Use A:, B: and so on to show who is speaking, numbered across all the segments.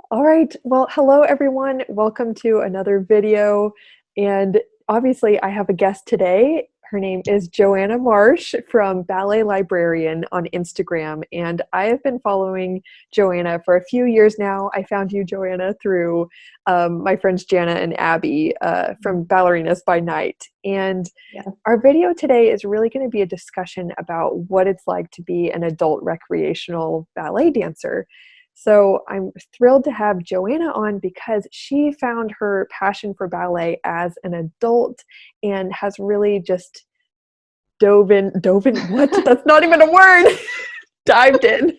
A: All right. Well, hello everyone. Welcome to another video. And obviously I have a guest today. Her name is Joanna Marsh from Ballet Librarian on Instagram. And I have been following Joanna for a few years now. I found you, Joanna, through my friends Jana and Abby from Ballerinas by Night. And
B: Yeah.
A: our video today is really going to be a discussion about what it's like to be an adult recreational ballet dancer. So I'm thrilled to have Joanna on because she found her passion for ballet as an adult and has really just dove in, what? That's not even a word. Dived in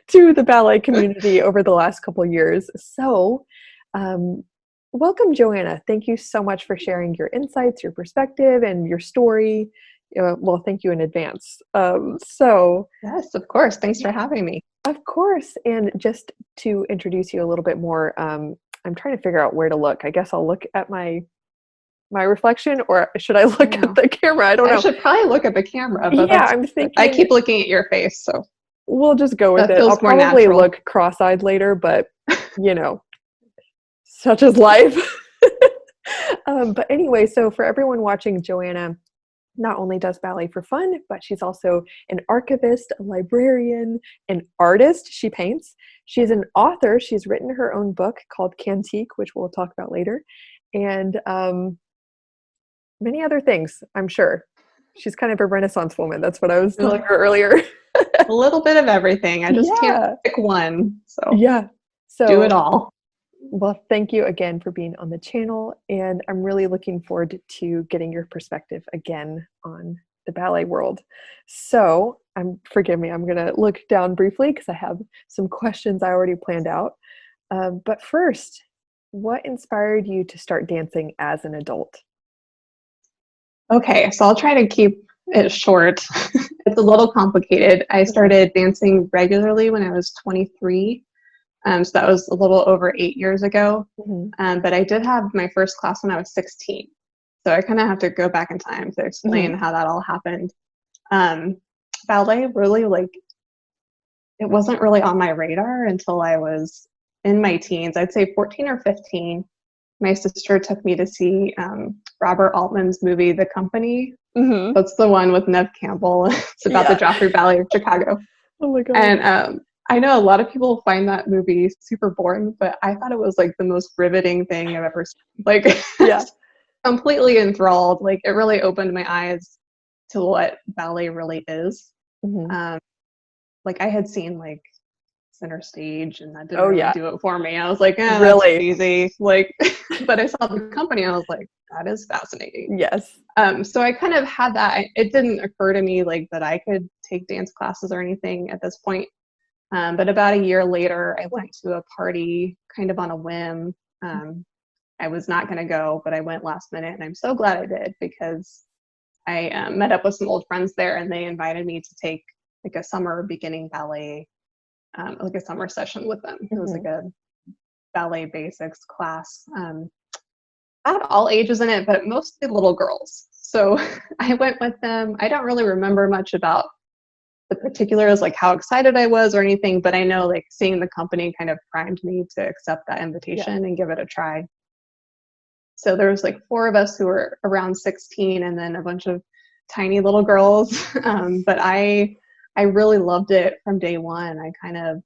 A: to the ballet community over the last couple of years. So welcome, Joanna. Thank you so much for sharing your insights, your perspective, and your story. Well, thank you in advance.
B: Yes, of course. Thanks for having me.
A: Of course. And just to introduce you a little bit more, I'm trying to figure out where to look. I guess I'll look at my reflection, or should I look at the camera? I don't know.
B: I should probably look at the camera, but
A: Yeah, I'm thinking
B: I keep looking at your face, so
A: we'll just go with
B: that
A: it.
B: feels
A: I'll
B: more
A: probably
B: natural.
A: look cross-eyed later, but you know, such is life. But anyway, so for everyone watching, Joanna not only does ballet for fun, but she's also an archivist, a librarian, an artist. She paints. She's an author. She's written her own book called Cantique, which we'll talk about later, and many other things, I'm sure. She's kind of a Renaissance woman. That's what I was telling her earlier.
B: A little bit of everything. I just
A: Yeah.
B: can't pick one. So
A: Yeah. So
B: do it all.
A: Well, thank you again for being on the channel, and I'm really looking forward to getting your perspective again on the ballet world. So, forgive me, I'm going to look down briefly because I have some questions I already planned out. But first, what inspired you to start dancing as an adult?
B: Okay, so I'll try to keep it short. It's a little complicated. I started dancing regularly when I was 23. So that was a little over 8 years ago. But I did have my first class when I was 16. So I kind of have to go back in time to explain how that all happened. Ballet really, it wasn't really on my radar until I was in my teens. I'd say 14 or 15. My sister took me to see Robert Altman's movie, The Company. That's the one with Neve Campbell. It's about the Joffrey Ballet of Chicago.
A: Oh my God.
B: And I know a lot of people find that movie super boring, but I thought it was like the most riveting thing I've ever seen. Like, completely enthralled. Like, it really opened my eyes to what ballet really is. Like, I had seen like Center Stage, and that didn't really do it for me. I was like, that's easy. Like, but I saw The Company, and I was like, that is fascinating.
A: Yes.
B: So I kind of had that. It didn't occur to me like that I could take dance classes or anything at this point. But about a year later, I went to a party kind of on a whim. I was not going to go, but I went last minute, and I'm so glad I did because I met up with some old friends there, and they invited me to take like a summer beginning ballet, like a summer session with them. It was like a ballet basics class. Had all ages in it, but mostly little girls. So I went with them. I don't really remember much about the particulars, like how excited I was or anything, but I know like seeing The Company kind of primed me to accept that invitation and give it a try. So there was like 4 of us who were around 16 and then a bunch of tiny little girls. But I really loved it from day one. I kind of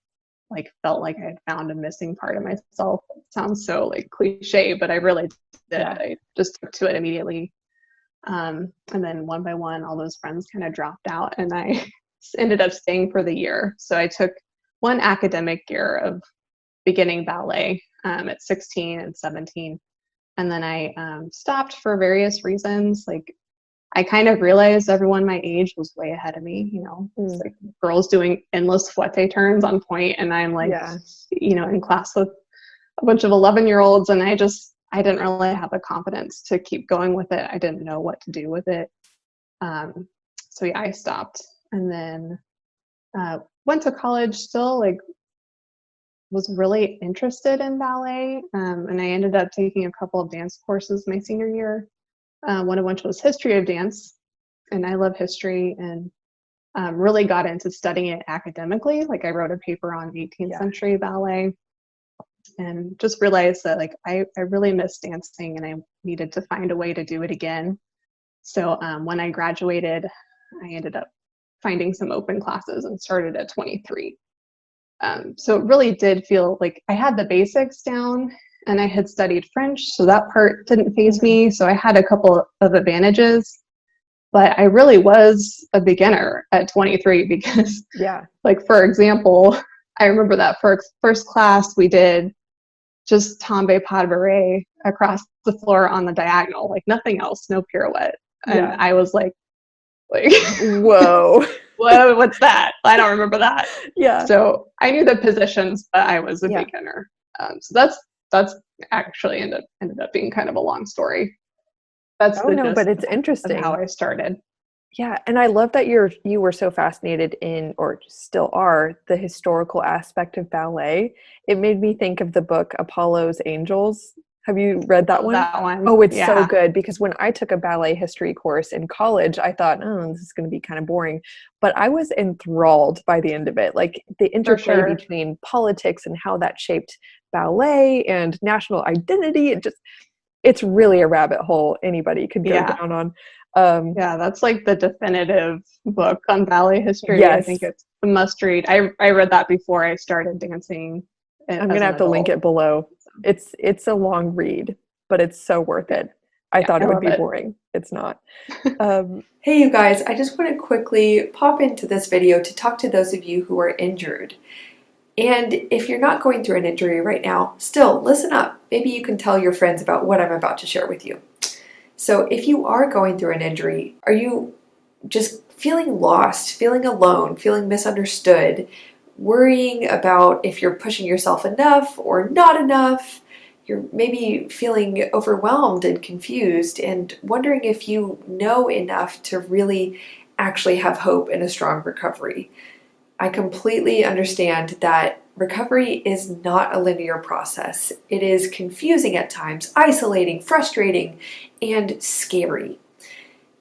B: like felt like I had found a missing part of myself. It sounds so like cliche, but I really did. I just took to it immediately. And then one by one, all those friends kind of dropped out, and I ended up staying for the year. So I took one academic year of beginning ballet at 16 and 17. And then I stopped for various reasons. Like, I kind of realized everyone my age was way ahead of me. You know, it's like girls doing endless fouette turns on point, and I'm like, you know, in class with a bunch of 11-year-olds, and I didn't really have the confidence to keep going with it. I didn't know what to do with it. So yeah, I stopped. And then went to college still, like was really interested in ballet. And I ended up taking a couple of dance courses my senior year, one of which was history of dance. And I love history, and really got into studying it academically. Like, I wrote a paper on 18th century ballet. and just realized that like I really miss dancing and I needed to find a way to do it again. So when I graduated, I ended up finding some open classes and started at 23. So it really did feel like I had the basics down, and I had studied French, so that part didn't faze me. So I had a couple of advantages, but I really was a beginner at 23 because,
A: Yeah.
B: like, for example, I remember that first class we did just tombe pas de bourrée across the floor on the diagonal, like nothing else, no pirouette. And
A: Yeah.
B: I was like
A: Whoa.
B: what's that? I don't remember that.
A: Yeah.
B: So I knew the positions, but I was a
A: Yeah.
B: beginner. So that's actually ended up being kind of a long story. That's
A: Oh
B: the
A: no,
B: gist
A: but it's
B: of how
A: interesting.
B: I started.
A: Yeah, and I love that you were so fascinated in, or still are, the historical aspect of ballet. It made me think of the book Apollo's Angels. Have you read that
B: Love
A: one?
B: that one.
A: Oh, it's so
B: Yeah,
A: good because when I took a ballet history course in college, I thought, oh, this is going to be kind of boring. But I was enthralled by the end of it. Like the
B: for
A: interplay
B: sure.
A: between politics and how that shaped ballet and national identity. It's really a rabbit hole anybody could go
B: Yeah.
A: down on.
B: Yeah, that's like the definitive book on ballet history. I
A: Yes,
B: think it's a must read. I read that before I started dancing
A: I'm
B: as
A: gonna
B: an
A: have to link
B: adult.
A: it below. It's a long read, but it's so worth it. I
B: Yeah,
A: thought
B: I
A: it would
B: love
A: be
B: it.
A: boring. It's not. Hey, you guys, I just want to quickly pop into this video to talk to those of you who are injured. And if you're not going through an injury right now, still listen up. Maybe you can tell your friends about what I'm about to share with you. So, if you are going through an injury, are you just feeling lost, feeling alone, feeling misunderstood, worrying about if you're pushing yourself enough or not enough? You're maybe feeling overwhelmed and confused and wondering if you know enough to really actually have hope in a strong recovery. I completely understand that recovery is not a linear process. It is confusing at times, isolating, frustrating, and scary.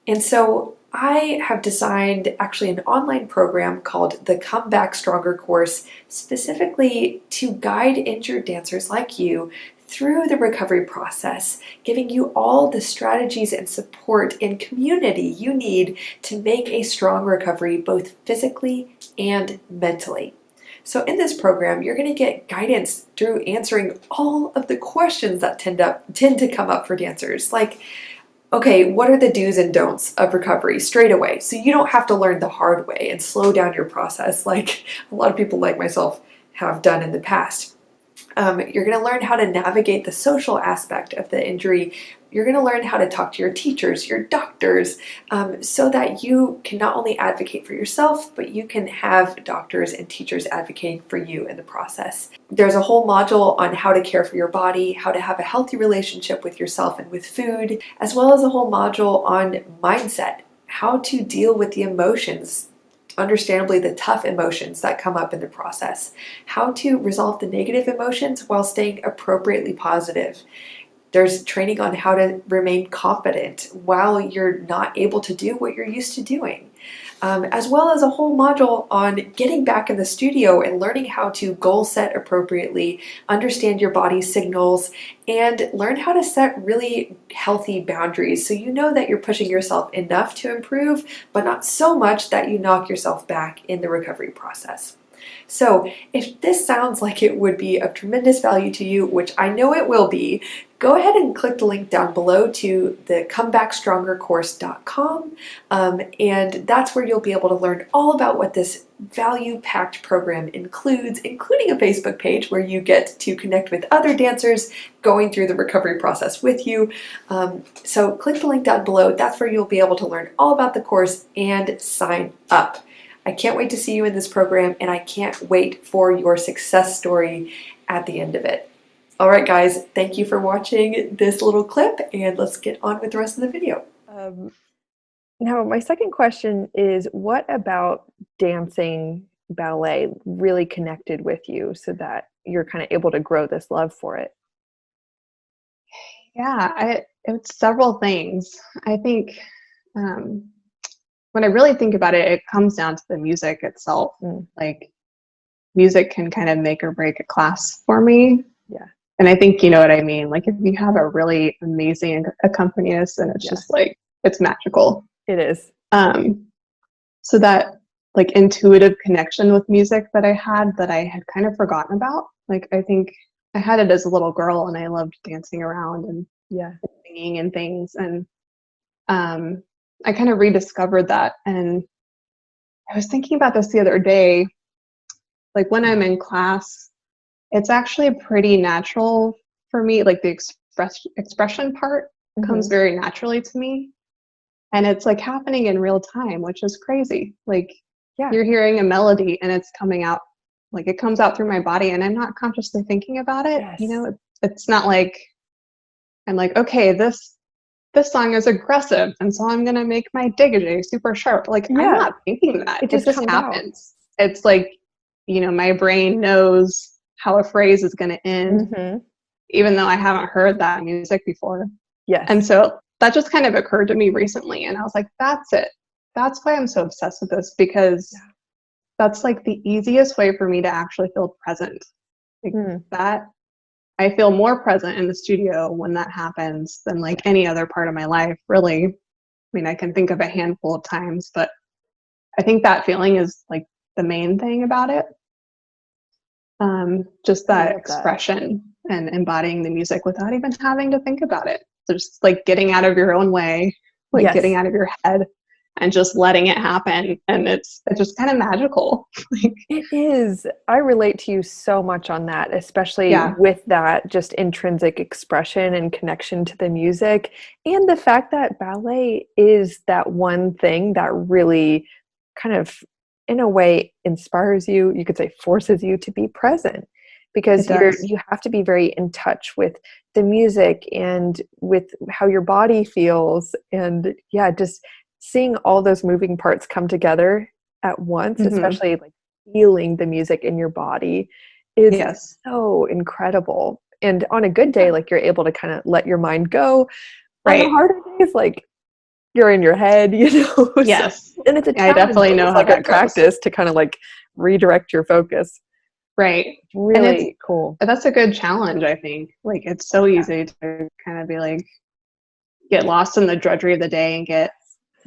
A: And so I have designed actually an online program called the Come Back Stronger course, specifically to guide injured dancers like you through the recovery process, giving you all the strategies and support and community you need to make a strong recovery both physically and mentally. So in this program, you're going to get guidance through answering all of the questions that tend to come up for dancers, like, okay, what are the do's and don'ts of recovery straight away? So you don't have to learn the hard way and slow down your process like a lot of people like myself have done in the past. You're going to learn how to navigate the social aspect of the injury. You're going to learn how to talk to your teachers, your doctors, so that you can not only advocate for yourself, but you can have doctors and teachers advocating for you in the process. There's a whole module on how to care for your body, how to have a healthy relationship with yourself and with food, as well as a whole module on mindset, how to deal with the emotions, understandably the tough emotions that come up in the process, how to resolve the negative emotions while staying appropriately positive. There's training on how to remain confident while you're not able to do what you're used to doing, as well as a whole module on getting back in the studio and learning how to goal set appropriately, understand your body's signals, and learn how to set really healthy boundaries so you know that you're pushing yourself enough to improve, but not so much that you knock yourself back in the recovery process. So if this sounds like it would be of tremendous value to you, which I know it will be, go ahead and click the link down below to the comebackstrongercourse.com, and that's where you'll be able to learn all about what this value-packed program includes, including a Facebook page where you get to connect with other dancers going through the recovery process with you. So click the link down below. That's where you'll be able to learn all about the course and sign up. I can't wait to see you in this program, and I can't wait for your success story at the end of it. All right, guys, thank you for watching this little clip, and let's get on with the rest of the video. Now, my second question is, what about dancing ballet really connected with you so that you're kind of able to grow this love for it?
B: Yeah, it's several things. I think when I really think about it, it comes down to the music itself. Like music can kind of make or break a class for me.
A: Yeah.
B: And I think you know what I mean. Like if you have a really amazing accompanist, and it's
A: Yeah.
B: just like it's magical.
A: It is.
B: So that like intuitive connection with music that I had kind of forgotten about. Like I think I had it as a little girl, and I loved dancing around and
A: Yeah.
B: singing and things. And I kind of rediscovered that. And I was thinking about this the other day. Like when I'm in class, it's actually pretty natural for me. Like the expression part comes
A: Mhm.
B: very naturally to me. And it's like happening in real time, which is crazy. Like
A: Yeah.
B: you're hearing a melody and it's coming out, like it comes out through my body, and I'm not consciously thinking about it. You
A: Yes.
B: know, it's not like I'm like, okay, this song is aggressive, and so I'm gonna make my dégagé super sharp. Like I'm
A: Yeah.
B: not thinking that.
A: It
B: It
A: just
B: just
A: comes out.
B: happens. It's like, you know, my brain knows how a phrase is gonna end,
A: Mhm.
B: even though I haven't heard that music before. And
A: Yes.
B: so that just kind of occurred to me recently, and I was like, that's it. That's why I'm so obsessed with this, because
A: Yeah.
B: that's like the easiest way for me to actually feel present. Like
A: Mm.
B: that, I feel more present in the studio when that happens than like any other part of my life, really. I mean, I can think of a handful of times, but I think that feeling is like the main thing about it. Just
A: I
B: that
A: love that.
B: expression and embodying the music without even having to think about it. Just like getting out of your own way, like getting
A: Yes.
B: out of your head and just letting it happen. And it's just kind of magical. Like,
A: It is. I relate to you so much on that, especially
B: yeah,
A: with that just intrinsic expression and connection to the music, and the fact that ballet is that one thing that really kind of, in a way, inspires you. You could say forces you to be present
B: it
A: because
B: does.
A: you have to be very in touch with the music and with how your body feels, and yeah, just seeing all those moving parts come together at once,
B: Hmm.
A: especially like feeling the music in your body, is
B: Yes.
A: so incredible. And on a good day,
B: Yeah.
A: like you're able to kind of let your mind go. On the
B: Right.
A: harder days, like you're in your head, So,
B: Yes.
A: and it's a
B: I
A: challenge
B: definitely know
A: almost
B: how
A: like a
B: that goes.
A: practice to kind of like redirect your focus.
B: Right. And
A: Really cool.
B: that's a good challenge, I think. Like it's so easy to kind of be like, get lost in the drudgery of the day and get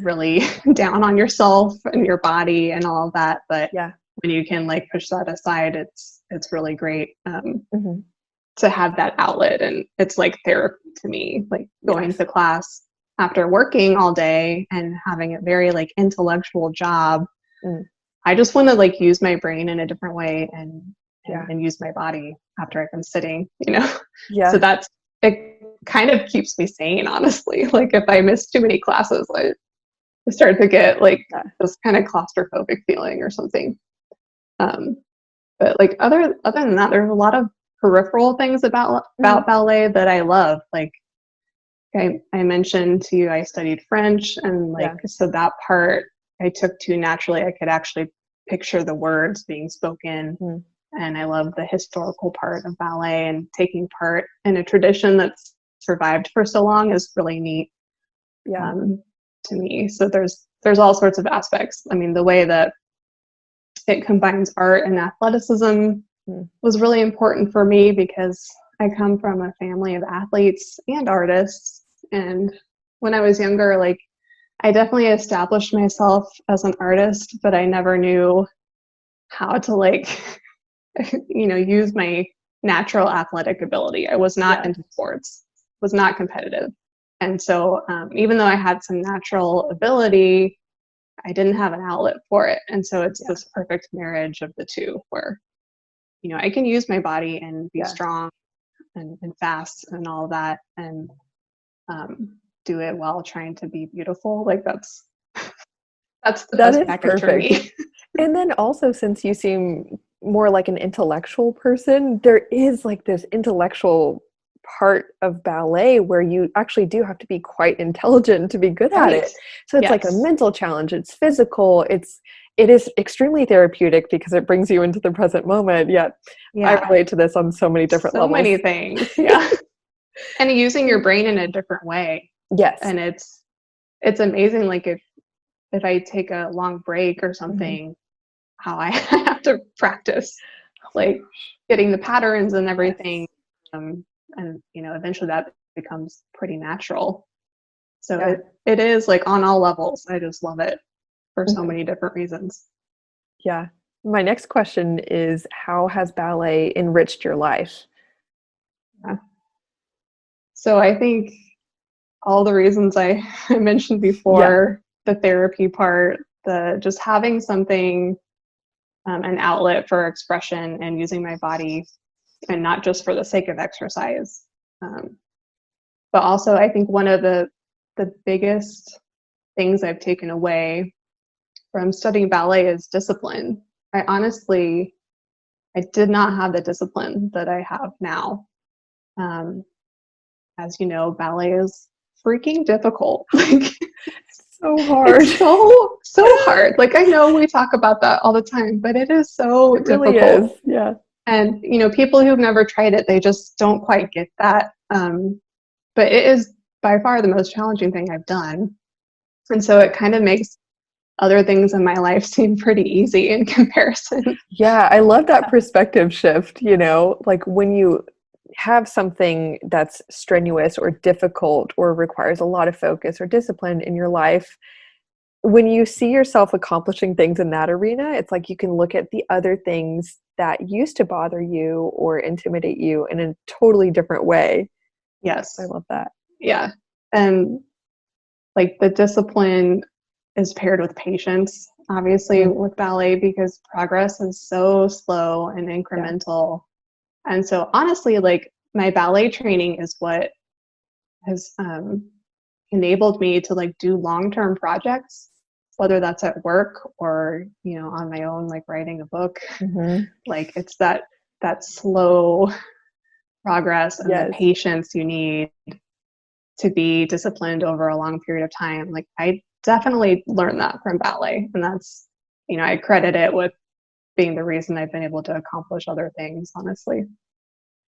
B: really down on yourself and your body and all of that. But
A: Yeah.
B: when you can like push that aside, it's really great
A: Hmm.
B: to have that outlet. And it's like therapy to me, like going
A: Yes.
B: to class after working all day and having a very like intellectual job.
A: Mm.
B: I just want to like use my brain in a different way
A: Yeah.
B: and use my body after I've been sitting, you know. So
A: Yeah.
B: that's it kind of keeps me sane, honestly. Like if I miss too many classes, I start to get like
A: Yeah.
B: this kind of claustrophobic feeling or something. Um, but like other than that, there's a lot of peripheral things
A: Mhm.
B: about ballet that I love. Like I mentioned to you, I studied French, and like
A: Yeah.
B: so that part I took to naturally. I could actually picture the words being spoken,
A: Mm.
B: and I love the historical part of ballet, and taking part in a tradition that's survived for so long is really neat
A: Yeah.
B: um, to me. So there's all sorts of aspects. I mean, the way that it combines art and athleticism
A: Mm.
B: was really important for me because I come from a family of athletes and artists. And when I was younger, like I definitely established myself as an artist, but I never knew how to like, use my natural athletic ability. I was not
A: Yeah.
B: into sports, was not competitive. And so even though I had some natural ability, I didn't have an outlet for it. And so it's
A: Yeah.
B: this perfect marriage of the two where, I can use my body and be
A: Yes.
B: strong and fast and all that and do it while trying to be beautiful. Like that's the
A: That
B: best
A: is
B: package for
A: perfect.
B: me.
A: And then also, since you seem more like an intellectual person, there is like this intellectual part of ballet where you actually do have to be quite intelligent to be good at
B: Right.
A: it. So it's like a
B: Yes.
A: mental challenge, it's physical, it is extremely therapeutic because it brings you into the present moment. Yet I
B: Yeah.
A: relate to this on so many different
B: So
A: levels.
B: many things. Yeah. And using your brain in a different way.
A: Yes.
B: And it's amazing like if I take a long break or
A: Mhm.
B: something, how I have to practice like getting the patterns and
A: Yes.
B: everything. and eventually that becomes pretty natural. So
A: Yeah.
B: it is like on all levels. I just love it for so
A: Mhm.
B: many different reasons.
A: Yeah. My next question is, how has ballet enriched your life?
B: Yeah. So I think all the reasons I mentioned
A: Yeah.
B: before, the therapy part, the just having something, an outlet for expression and using my body, and not just for the sake of exercise. Um, but also, I think one of the biggest things I've taken away from studying ballet is discipline. I did not have the discipline that I have now. Um, as you know, ballet is freaking difficult. Like,
A: So hard.
B: it's so hard. Like, I know we talk about that all the time, but it is so
A: It really is.
B: difficult.
A: Yeah.
B: And people who've never tried it, they just don't quite get that. But it is by far the most challenging thing I've done. And so it kind of makes other things in my life seem pretty easy in comparison.
A: Yeah, I love that perspective shift, like when you have something that's strenuous or difficult or requires a lot of focus or discipline in your life, when you see yourself accomplishing things in that arena, it's like you can look at the other things that used to bother you or intimidate you in a totally different way. I
B: Yes.
A: love that.
B: Yeah. And like the discipline is paired with patience, obviously,
A: Mm.
B: with ballet, because progress is so slow and
A: Yeah.
B: incremental. And so honestly, like my ballet training is what has enabled me to like do long-term projects, whether that's at work or on my own, like writing a book.
A: Hmm.
B: Like it's that slow progress and the
A: Yes.
B: patience you need to be disciplined over a long period of time. Like I definitely learned that from ballet, and that's I credit it with being the reason I've been able to accomplish other things, honestly.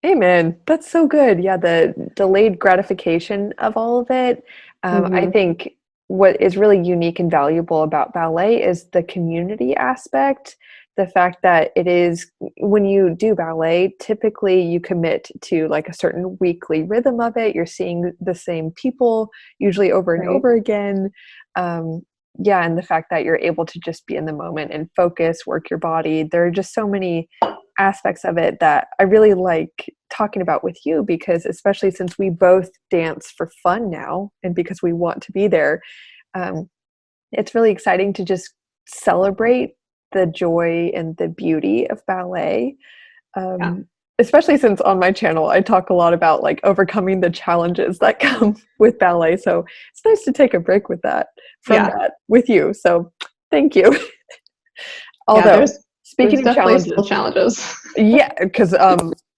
A: Amen. That's so good. Yeah, the delayed gratification of all of it. I
B: Mm-hmm.
A: think what is really unique and valuable about ballet is the community aspect. The fact that it is, when you do ballet, typically you commit to like a certain weekly rhythm of it. You're seeing the same people, usually over and
B: Right.
A: over again. Yeah, and the fact that you're able to just be in the moment and focus, work your body. There are just so many aspects of it that I really like talking about with you, because especially since we both dance for fun now and because we want to be there, um, it's really exciting to just celebrate the joy and the beauty of ballet.
B: Yeah.
A: Um, Especially since on my channel I talk a lot about like overcoming the challenges that come with ballet. So it's nice to take a break with that, from
B: Yeah.
A: that with you. So thank you.
B: Yeah.
A: Although,
B: There's
A: speaking of
B: definitely still
A: challenges,
B: challenges.
A: yeah, because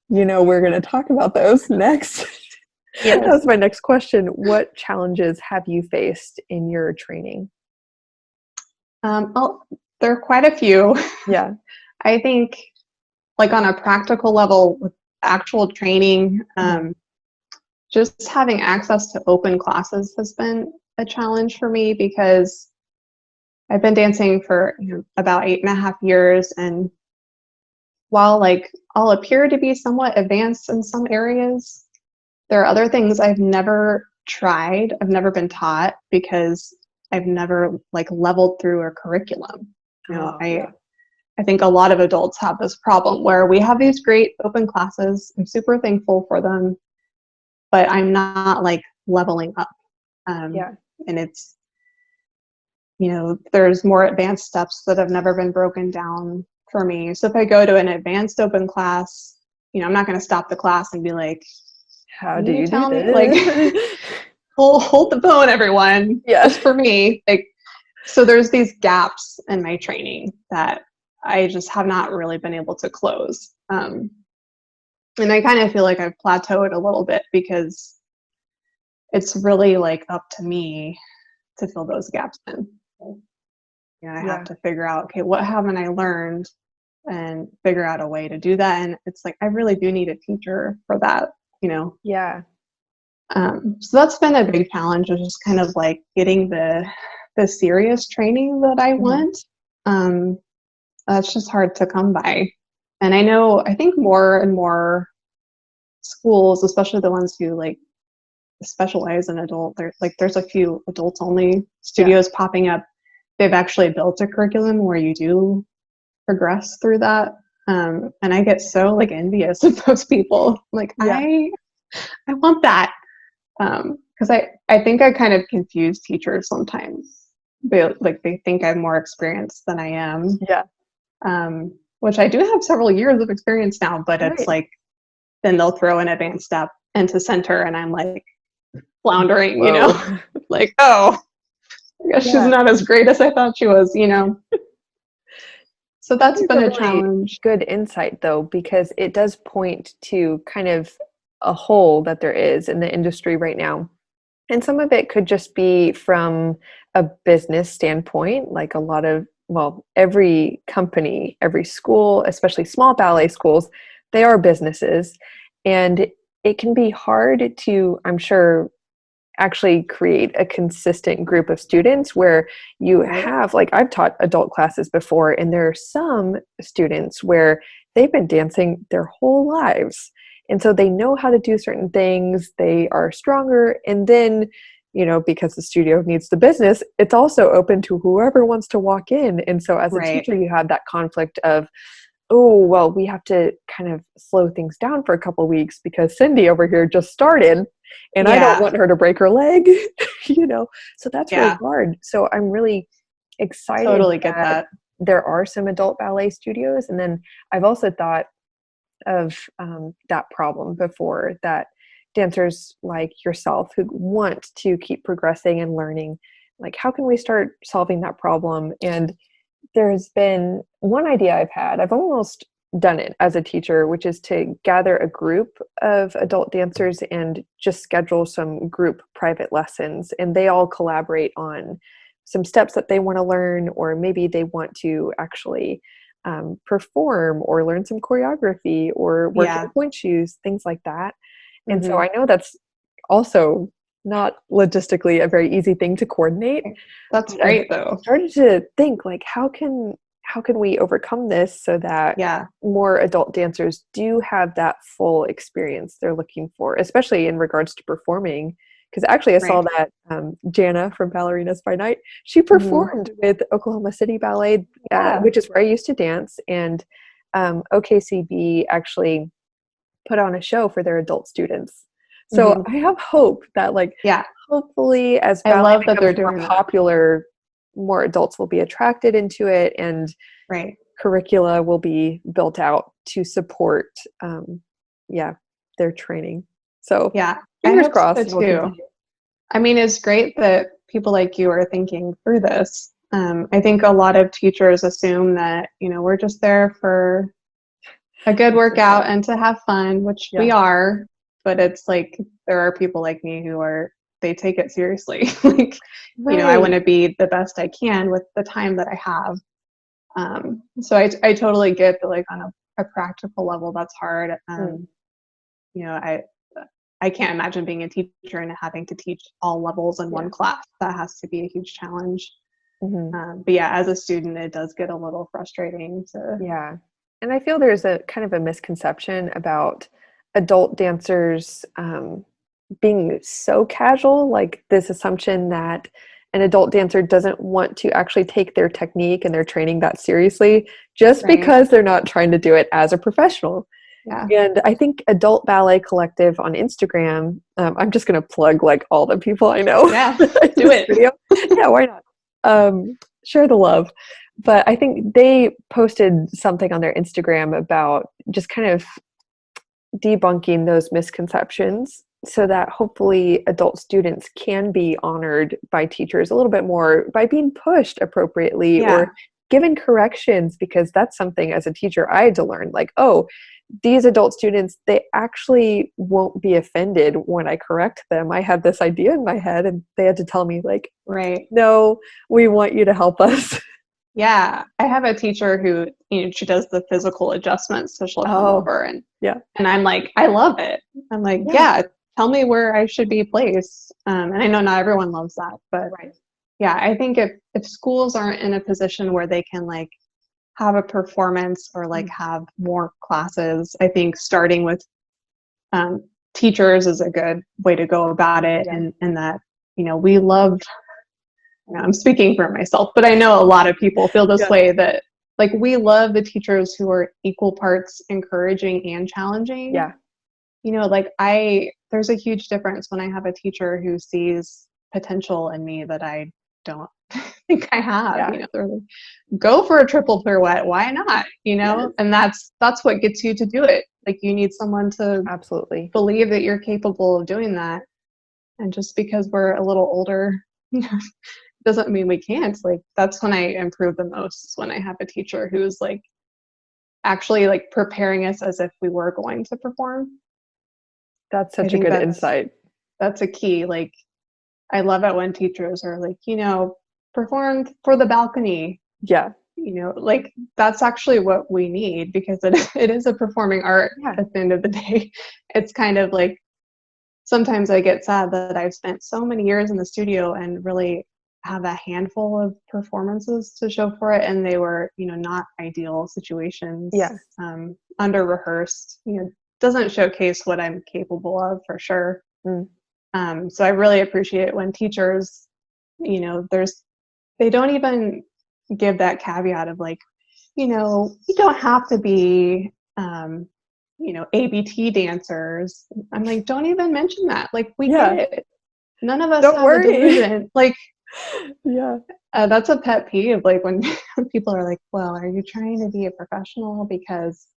A: we're going to talk about those next. That
B: Yes.
A: was my next question. What challenges have you faced in your training?
B: Well, there are quite a few.
A: Yeah.
B: I think, like on a practical level with actual training,
A: Mhm.
B: just having access to open classes has been a challenge for me, because I've been dancing for about 8.5 years, and while like I'll appear to be somewhat advanced in some areas, there are other things I've never tried, I've never been taught, because I've never like leveled through a curriculum.
A: Oh,
B: I
A: yeah.
B: I think a lot of adults have this problem where we have these great open classes. I'm super thankful for them, but I'm not like leveling up. Um,
A: Yeah.
B: and it's, there's more advanced steps that have never been broken down for me. So if I go to an advanced open class, I'm not going to stop the class and be like,
A: How
B: can
A: do
B: you
A: you do
B: tell me, like,
A: this?
B: hold the phone, everyone,
A: Yeah.
B: just for me. Like, so there's these gaps in my training that I just have not really been able to close. And I kind of feel like I've plateaued a little bit, because it's really like up to me to fill those gaps in. I have
A: Yeah.
B: to figure out, okay, what haven't I learned, and figure out a way to do that. And it's like, I really do need a teacher for that, you know?
A: Yeah.
B: So that's been a big challenge, of just kind of like getting the serious training that I
A: Mhm.
B: want. That's just hard to come by. And I think more and more schools, especially the ones who like specialize in adult, there's a few adults only studios popping up. They've actually built a curriculum where you do progress through that. And I get so like envious of those people. Like I want that. Because I think I kind of confuse teachers sometimes. They think I'm more experienced than I am.
A: Yeah.
B: Which I do have several years of experience now, but it's like, then they'll throw an advanced step into center and I'm like floundering, you know, like, oh, I guess she's not as great as I thought she was, you know. So that's been a challenge.
A: Good insight though, because it does point to kind of a hole that there is in the industry right now. And some of it could just be from a business standpoint, like a lot of, well, every company, every school, especially small ballet schools, they are businesses. And it can be hard to, I'm sure, actually create a consistent group of students where you have, like, I've taught adult classes before, and there are some students where they've been dancing their whole lives. And so they know how to do certain things, they are stronger. And then, you know, because the studio needs the business, it's also open to whoever wants to walk in. And so as a teacher, you have that conflict of, oh, well, we have to kind of slow things down for a couple of weeks because Cindy over here just started and I don't want her to break her leg, you know? So that's really hard. So I'm really excited that there are some adult ballet studios. And then I've also thought of that problem before, that dancers like yourself who want to keep progressing and learning, like, how can we start solving that problem? And there's been one idea I've had, I've almost done it as a teacher, which is to gather a group of adult dancers and just schedule some group private lessons. And they all collaborate on some steps that they want to learn, or maybe they want to actually perform or learn some choreography or work in point shoes, things like that. And so I know that's also not logistically a very easy thing to coordinate.
B: That's great though.
A: I started to think, like, how can we overcome this so that more adult dancers do have that full experience they're looking for, especially in regards to performing? Because actually I saw that Jana from Ballerinas by Night, she performed with Oklahoma City Ballet, which is where I used to dance. And OKCB actually put on a show for their adult students. So I have hope that, like, hopefully as ballet becomes more popular, more adults will be attracted into it, and curricula will be built out to support their training. So fingers crossed.
B: So too. I mean, it's great that people like you are thinking through this. I think a lot of teachers assume that, you know, we're just there for a good workout and to have fun, which we are, but it's like, there are people like me who they take it seriously. Like, you know, I want to be the best I can with the time that I have. So I totally get that, like, on a practical level, that's hard. You know, I can't imagine being a teacher and having to teach all levels in one class. That has to be a huge challenge. But as a student, it does get a little frustrating to.
A: And I feel there's a kind of a misconception about adult dancers being so casual, like this assumption that an adult dancer doesn't want to actually take their technique and their training that seriously just because they're not trying to do it as a professional. And I think Adult Ballet Collective on Instagram, I'm just going to plug, like, all the people I know.
B: Do it.
A: Video. Why not? Share the love. But I think they posted something on their Instagram about just kind of debunking those misconceptions so that hopefully adult students can be honored by teachers a little bit more by being pushed appropriately or given corrections, because that's something as a teacher I had to learn, like, oh, these adult students, they actually won't be offended when I correct them. I had this idea in my head and they had to tell me, like, no, we want you to help us.
B: I have a teacher who, you know, she does the physical adjustments, so she'll come over and I'm like, I love it. I'm like, tell me where I should be placed. And I know not everyone loves that, but I think if schools aren't in a position where they can, like, have a performance or, like, have more classes, I think starting with teachers is a good way to go about it.
A: Yeah.
B: And that, we love, I'm speaking for myself, but I know a lot of people feel this
A: Yeah.
B: way, that like we love the teachers who are equal parts encouraging and challenging.
A: Yeah.
B: Like there's a huge difference when I have a teacher who sees potential in me that I don't think I have.
A: Yeah.
B: They're like, go for a triple pirouette, why not?
A: Yes.
B: And that's what gets you to do it. Like you need someone to
A: Absolutely.
B: believe that you're capable of doing that. And just because we're a little older doesn't mean we can't. Like that's when I improve the most, when I have a teacher who's like actually like preparing us as if we were going to perform.
A: That's
B: I
A: such a
B: think
A: good insight.
B: that's a key. Like I love it when teachers are like, perform for the balcony.
A: Yeah.
B: Like that's actually what we need, because it is a performing art.
A: Yeah.
B: At the end of the day, it's kind of like, sometimes I get sad that I've spent so many years in the studio and really have a handful of performances to show for it, and they were, not ideal situations.
A: Yeah.
B: Under rehearsed, doesn't showcase what I'm capable of, for sure. So I really appreciate when teachers, they don't even give that caveat of like, you don't have to be, ABT dancers. I'm like, don't even mention that. Like, we
A: Yeah.
B: get it. None of us
A: Don't
B: have
A: worry.
B: a delusion. Like,
A: yeah.
B: That's a pet peeve. Like when people are like, well, are you trying to be a professional? Because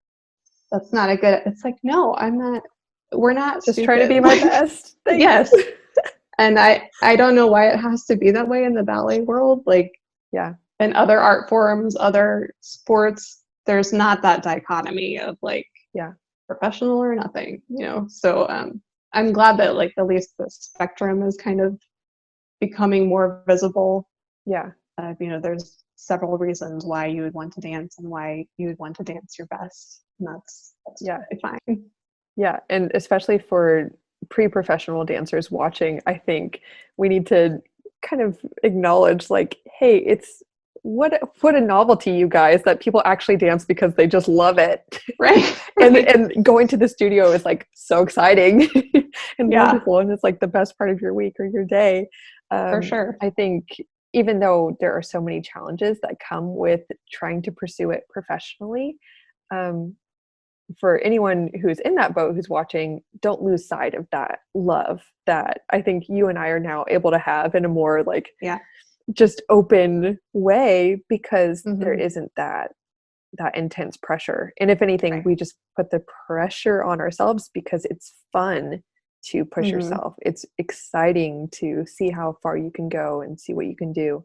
B: that's not a good, it's like, no, I'm not, we're not
A: Just
B: stupid.
A: trying to be my best. Thanks.
B: Yes. And I don't know why it has to be that way in the ballet world. Like,
A: yeah.
B: in other art forms, other sports, there's not that dichotomy of like,
A: yeah,
B: professional or nothing, So I'm glad that like at least the spectrum is kind of becoming more visible.
A: Yeah.
B: There's several reasons why you would want to dance and why you would want to dance your best. And that's totally fine.
A: Yeah. And especially for pre-professional dancers watching, I think we need to kind of acknowledge like, hey, it's what a novelty, you guys, that people actually dance because they just love it.
B: Right.
A: and going to the studio is like so exciting and
B: Yeah.
A: wonderful. And it's like the best part of your week or your day.
B: For sure.
A: I think even though there are so many challenges that come with trying to pursue it professionally, for anyone who's in that boat, who's watching, don't lose sight of that love that I think you and I are now able to have in a more like just open way, because there isn't that intense pressure. And if anything, we just put the pressure on ourselves because it's fun to push yourself. It's exciting to see how far you can go and see what you can do.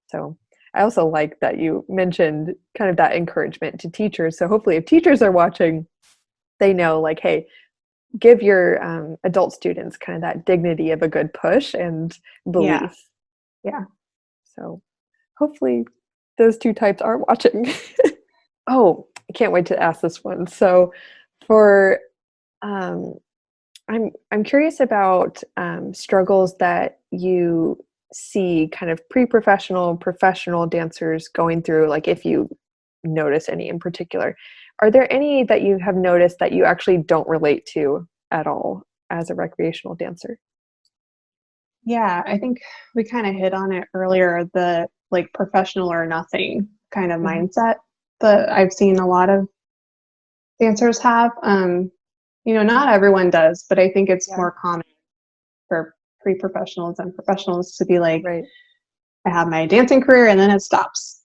A: So I also like that you mentioned kind of that encouragement to teachers. So hopefully if teachers are watching, they know like, hey, give your adult students kind of that dignity of a good push and belief.
B: Yeah.
A: So hopefully those two types are watching. Oh, I can't wait to ask this one. So for, I'm curious about struggles that you see kind of pre-professional, professional dancers going through, like if you notice any in particular. Are there any that you have noticed that you actually don't relate to at all as a recreational dancer?
B: Yeah, I think we kind of hit on it earlier, the like professional or nothing kind of mindset that I've seen a lot of dancers have. Not everyone does, but I think it's more common for pre-professionals and professionals to be like, I have my dancing career and then it stops.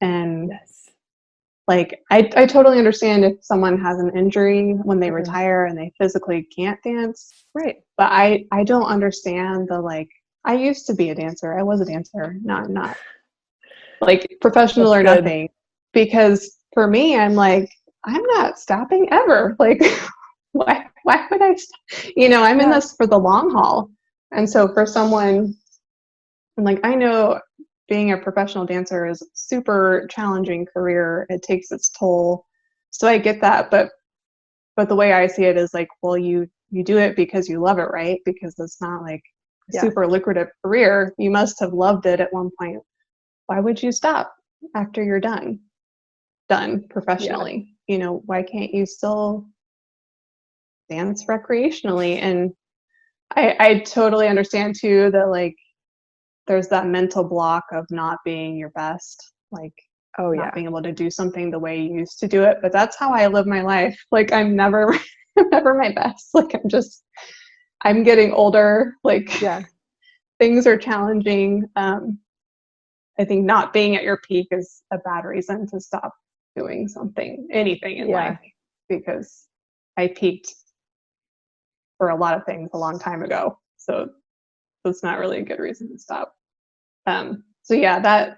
B: And like, I totally understand if someone has an injury when they retire and they physically can't dance.
A: Right.
B: But I don't understand the like, I used to be a dancer. I was a dancer. No, I'm not. Like professional or nothing. Because for me, I'm like, I'm not stopping ever. Like, why would I stop? I'm in this for the long haul. And so for someone, like, I know being a professional dancer is a super challenging career. It takes its toll. So I get that. But the way I see it is like, well, you do it because you love it, right? Because it's not like a super lucrative career. You must have loved it at one point. Why would you stop after you're done professionally? Why can't you still dance recreationally. And I totally understand too that like there's that mental block of not being your best, like
A: Oh
B: not
A: yeah.
B: being able to do something the way you used to do it. But that's how I live my life. Like I'm never I'm never my best. Like I'm getting older, like
A: Yeah.
B: things are challenging. I think not being at your peak is a bad reason to stop doing anything in
A: Yeah.
B: life, because I peaked for a lot of things a long time ago. So that's not really a good reason to stop. So yeah,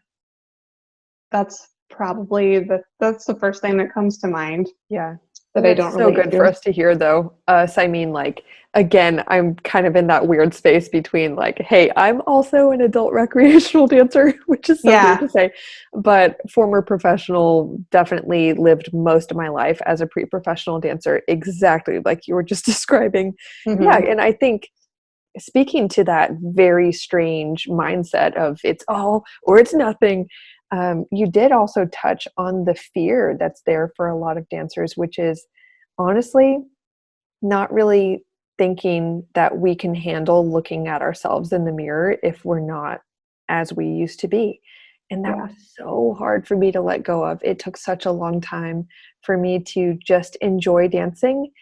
B: that's probably that's the first thing that comes to mind
A: Yeah.
B: that
A: And
B: I
A: that's
B: don't
A: so
B: relate
A: good for
B: to.
A: us to hear though. I mean, like, again, I'm kind of in that weird space between like, hey, I'm also an adult recreational dancer, which is so weird
B: Yeah.
A: to say, but former professional, definitely lived most of my life as a pre-professional dancer, exactly like you were just describing. Yeah.
B: Hmm.
A: And I think speaking to that very strange mindset of it's all or it's nothing, you did also touch on the fear that's there for a lot of dancers, which is honestly not really thinking that we can handle looking at ourselves in the mirror if we're not as we used to be. And that
B: Yeah.
A: was so hard for me to let go of. It took such a long time for me to just enjoy dancing.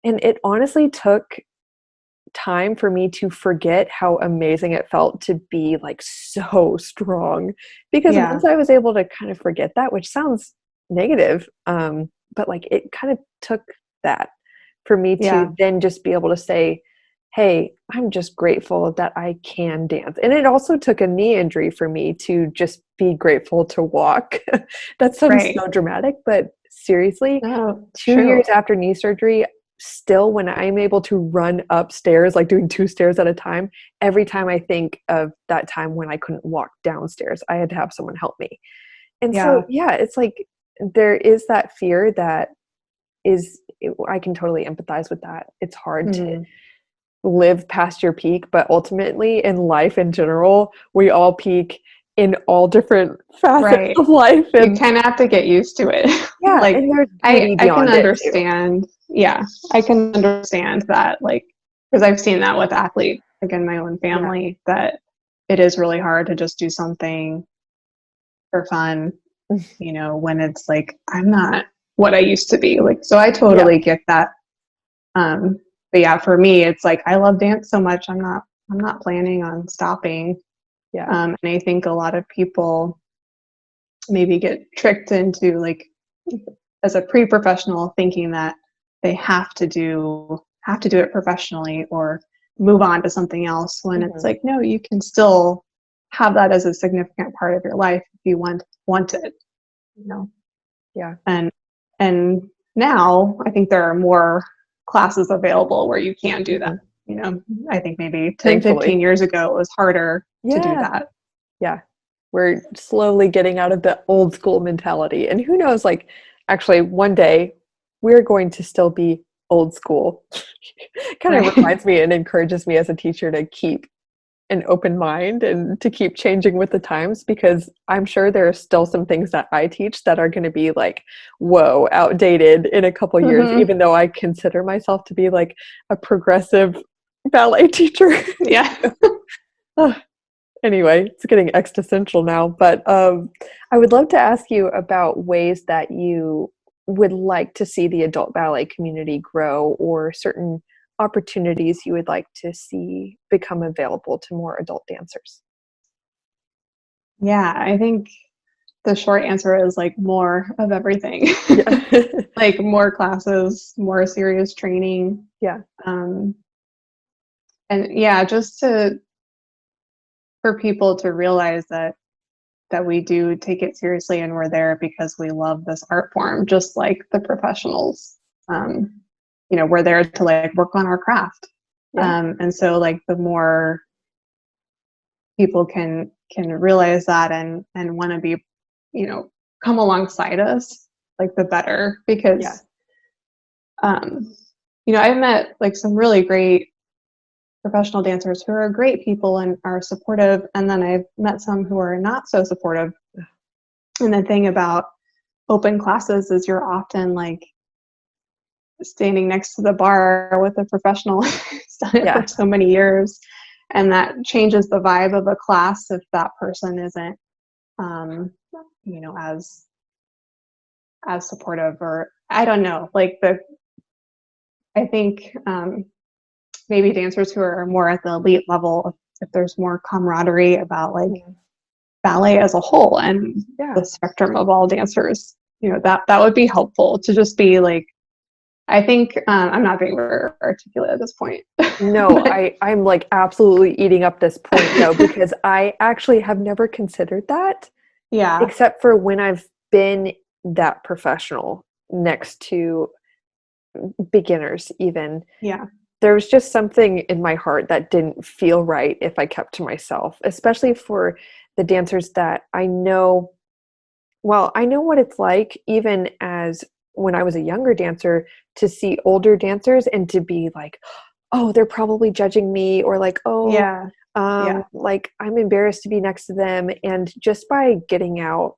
A: And it honestly took time for me to forget how amazing it felt to be like so strong, because
B: Yeah.
A: once I was able to kind of forget that, which sounds negative, but like it kind of took that for me
B: Yeah.
A: to then just be able to say, hey, I'm just grateful that I can dance. And it also took a knee injury for me to just be grateful to walk. That sounds
B: Right.
A: so dramatic, but seriously,
B: No, it's
A: 2 years
B: true.
A: after knee surgery, still when I'm able to run upstairs, like doing 2 stairs at a time, every time I think of that time when I couldn't walk downstairs, I had to have someone help me. And so,
B: Yeah.
A: yeah, it's like there is that fear that I can totally empathize with that. It's hard to
B: Hmm.
A: live past your peak, but ultimately in life in general, we all peak in all different facets
B: Right.
A: of life.
B: You
A: And
B: kind of have to get used to it.
A: yeah,
B: Like
A: and there's
B: I
A: beauty
B: I can
A: beyond it too.
B: understand. Yeah, I can understand that, like, because I've seen that with athletes, like in my own
A: Yeah.
B: family, that it is really hard to just do something for fun, when it's like I'm not what I used to be. Like, so I
A: Yeah.
B: totally get that. But yeah, for me, it's like I love dance so much. I'm not planning on stopping.
A: Yeah.
B: And I think a lot of people maybe get tricked into, like, as a pre-professional, thinking that they have to do it professionally or move on to something else, when it's
A: Mhm.
B: like, no, you can still have that as a significant part of your life if you want it, you know
A: Yeah.
B: and and now I think there are more classes available where you can do that.
A: Mhm.
B: I think maybe 10, 15
A: Thankfully.
B: years ago it was harder to do
A: Yeah.
B: that.
A: Yeah. We're slowly getting out of the old school mentality. And who knows, like, actually, one day we're going to still be old school. Kind of
B: Right.
A: reminds me and encourages me as a teacher to keep an open mind and to keep changing with the times, because I'm sure there are still some things that I teach that are going to be like, whoa, outdated in a couple years,
B: Hmm.
A: even though I consider myself to be like a progressive ballet teacher.
B: Yeah.
A: Anyway, it's getting existential now, but I would love to ask you about ways that you would like to see the adult ballet community grow, or certain opportunities you would like to see become available to more adult dancers.
B: Yeah, I think the short answer is like more of everything.
A: Yeah.
B: Like more classes, more serious training.
A: Yeah.
B: um, and yeah, just to for people to realize that we do take it seriously and we're there because we love this art form, just like the professionals. We're there to like work on our craft.
A: Yeah.
B: And so like the more people can realize that and want to be, come alongside us, like the better.
A: Yeah.
B: Because um, I've met like some really great professional dancers who are great people and are supportive, and then I've met some who are not so supportive. And the thing about open classes is you're often like standing next to the bar with a professional who's done it
A: Yeah.
B: for so many years, and that changes the vibe of a class if that person isn't, you know, as supportive, or I don't know, like I think maybe dancers who are more at the elite level, if there's more camaraderie about like ballet as a whole and
A: Yeah.
B: the spectrum of all dancers, you know, that would be helpful to just be like, I think I'm not being very articulate at this point.
A: No,
B: But
A: I'm like absolutely eating up this point though, because I actually have never considered that,
B: yeah,
A: except for when I've been that professional next to beginners even.
B: yeah,
A: There was just something in my heart that didn't feel right if I kept to myself, especially for the dancers that I know. Well, I know what it's like, even as when I was a younger dancer, to see older dancers and to be like, oh, they're probably judging me, or like, oh,
B: yeah, yeah.
A: like I'm embarrassed to be next to them. And just by getting out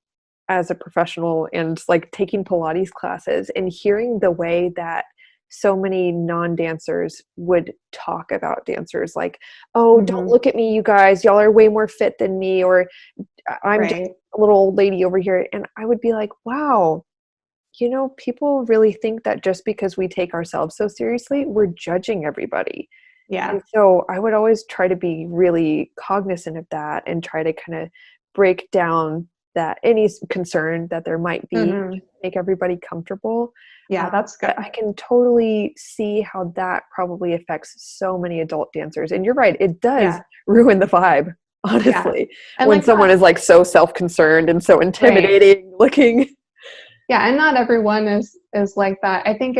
A: as a professional and like taking Pilates classes and hearing the way that so many non-dancers would talk about dancers, like, oh, don't
B: Hmm.
A: look at me, you guys, y'all are way more fit than me, or I'm just
B: Right.
A: a little old lady over here. And I would be like, wow, people really think that just because we take ourselves so seriously, we're judging everybody.
B: Yeah.
A: And so I would always try to be really cognizant of that and try to kind of break down that any concern that there might be,
B: Hmm.
A: make everybody comfortable.
B: Yeah, that's good.
A: But I can totally see how that probably affects so many adult dancers. And you're right, it does
B: Yeah,
A: ruin the vibe,
B: yeah.
A: honestly,
B: And
A: when
B: like
A: someone
B: not
A: is like so self-concerned and so
B: right.
A: intimidating looking.
B: Yeah, and not everyone is like that. I think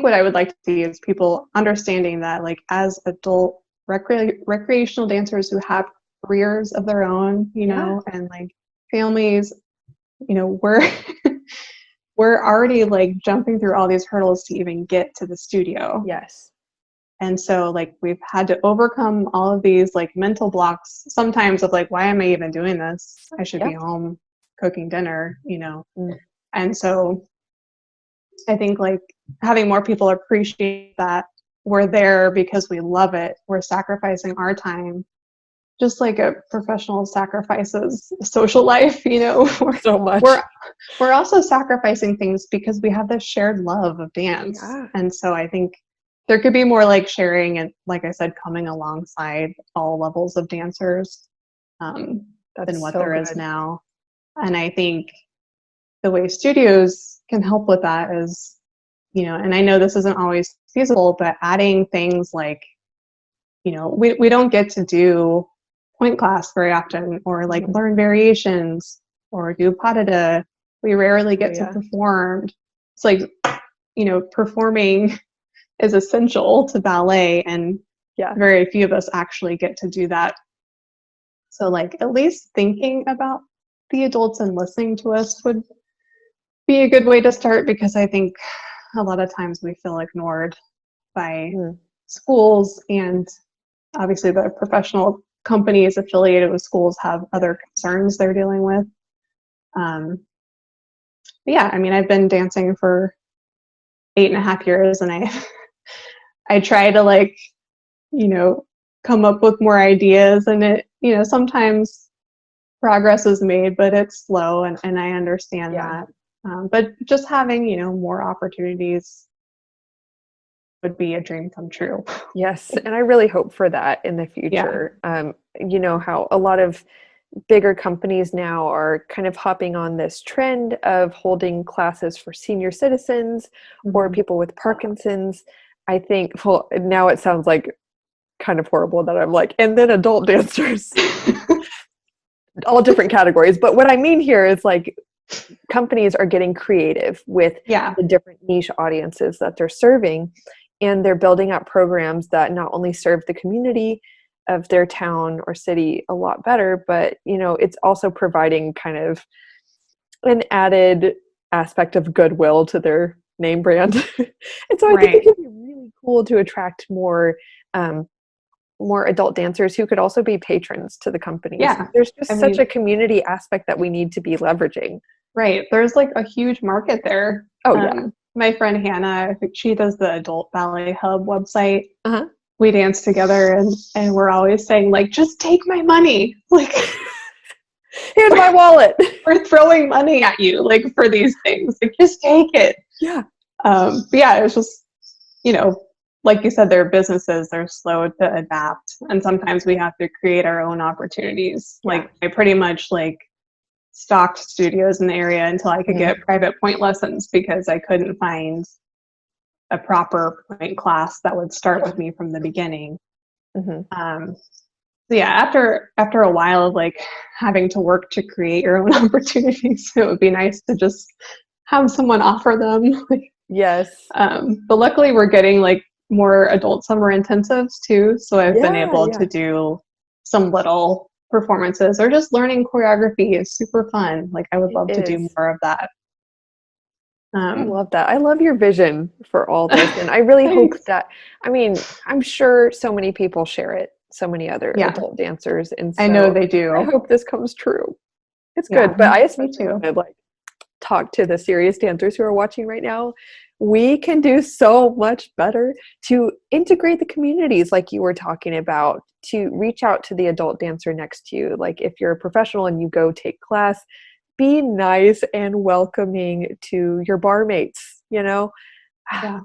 B: what I would like to see is people understanding that, like, as adult recreational dancers who have careers of their own, you
A: Yeah.
B: know, and like families, you know, we're already like jumping through all these hurdles to even get to the studio.
A: Yes.
B: And so like we've had to overcome all of these like mental blocks sometimes of like, why am I even doing this? I should be
A: Yep.
B: home cooking dinner, you know.
A: Mm.
B: And so I think like having more people appreciate that we're there because we love it. We're sacrificing our time, just like a professional sacrifices social life, you know.
A: So much.
B: we're we're also sacrificing things because we have this shared love of dance.
A: Yeah.
B: And so I think there could be more like sharing and, like I said, coming alongside all levels of dancers, than
A: That's
B: what
A: so
B: there is
A: good.
B: now. And I think the way studios can help with that is, you know, and I know this isn't always feasible, but adding things like, you know, we don't get to do point class very often, or like
A: Mhm.
B: learn variations or do pas de deux. We rarely
A: Oh,
B: get to
A: yeah.
B: perform. It's like, you know, performing is essential to ballet, and
A: Yeah.
B: very few of us actually get to do that. So like at least thinking about the adults and listening to us would be a good way to start, because I think a lot of times we feel ignored by
A: Mm.
B: schools, and obviously the professional companies affiliated with schools have
A: Yeah.
B: other concerns they're dealing with. Um, but yeah, I mean, I've been dancing for 8.5 years, and I try to like, you know, come up with more ideas, and it, you know, sometimes progress is made, but it's slow, and I understand
A: Yeah.
B: that. But just having, you know, more opportunities would be a dream come true.
A: Yes, and I really hope for that in the
B: Yeah.
A: future. You know how a lot of bigger companies now are kind of hopping on this trend of holding classes for senior citizens or
B: Mhm.
A: people with Parkinson's. I think, well, now it sounds like kind of horrible that I'm like, and then adult dancers, all different categories. But what I mean here is like companies are getting creative with
B: Yeah.
A: the different niche audiences that they're serving, and they're building out programs that not only serve the community of their town or city a lot better, but it's also providing kind of an added aspect of goodwill to their name brand. And so I think it
B: Right.
A: could be really cool to attract um, more adult dancers who could also be patrons to the companies.
B: Yeah.
A: There's
B: I
A: just such
B: mean,
A: a community aspect that we need to be leveraging.
B: right. There's like a huge market there.
A: Oh yeah.
B: my friend Hannah, I think she does the adult Ballet Hub website.
A: Uh-huh.
B: We dance together, and we're always saying, like, just take my money. Like,
A: Here's my wallet.
B: we're throwing money at you, like, for these things. Like, just take it.
A: Yeah.
B: But yeah, it was just, you know, like you said, they're businesses, they're slow to adapt. And sometimes we have to create our own opportunities.
A: Yeah.
B: Like, I pretty much, like, stocked studios in the area until I could get private point lessons because I couldn't find a proper point class that would start with me from the beginning. So yeah, after a while of like having to work to create your own opportunities, it would be nice to just have someone offer them.
A: Yes.
B: But luckily we're getting like more adult summer intensives too. So I've been able to do some little performances or just learning choreography is super fun. Like I would love to do more of that.
A: I love that. I love your vision for all this. And I really hope that, I mean, I'm sure so many people share it, so many other adult dancers. And so
B: I know they do.
A: I hope this comes true. It's good. But I especially
B: too.
A: want to like talk to the serious dancers who are watching right now. We can do so much better to integrate the communities like you were talking about, to reach out to the adult dancer next to you. Like if you're a professional and you go take class, be nice and welcoming to your bar mates, you know?
B: Yeah.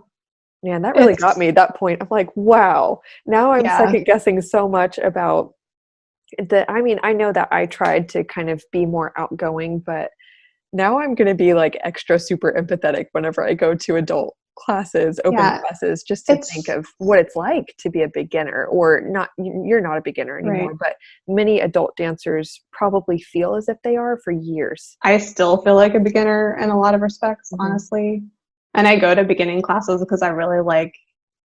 A: Man, that really got me at that point. I'm like, wow. Now I'm second guessing so much about I mean, I know that I tried to kind of be more outgoing, but now I'm going to be like extra super empathetic whenever I go to adult classes, open classes, just to think of what it's like to be a beginner, or not. You're not a beginner anymore, but many adult dancers probably feel as if they are for years.
B: I still feel like a beginner in a lot of respects, honestly. And I go to beginning classes because I really like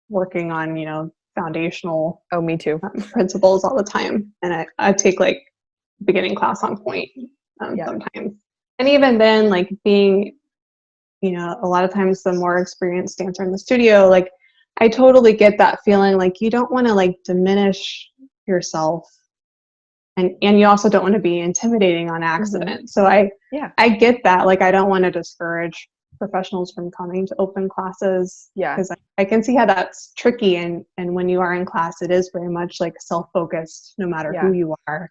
B: working on, you know, foundational
A: me too
B: principles all the time. And I take like beginning class on point sometimes. And even then, like being, you know, a lot of times the more experienced dancer in the studio, like I totally get that feeling like you don't want to like diminish yourself, and you also don't want to be intimidating on accident. So I get that. Like I don't want to discourage professionals from coming to open classes, because I can see how that's tricky, and when you are in class it is very much like self-focused no matter who you are,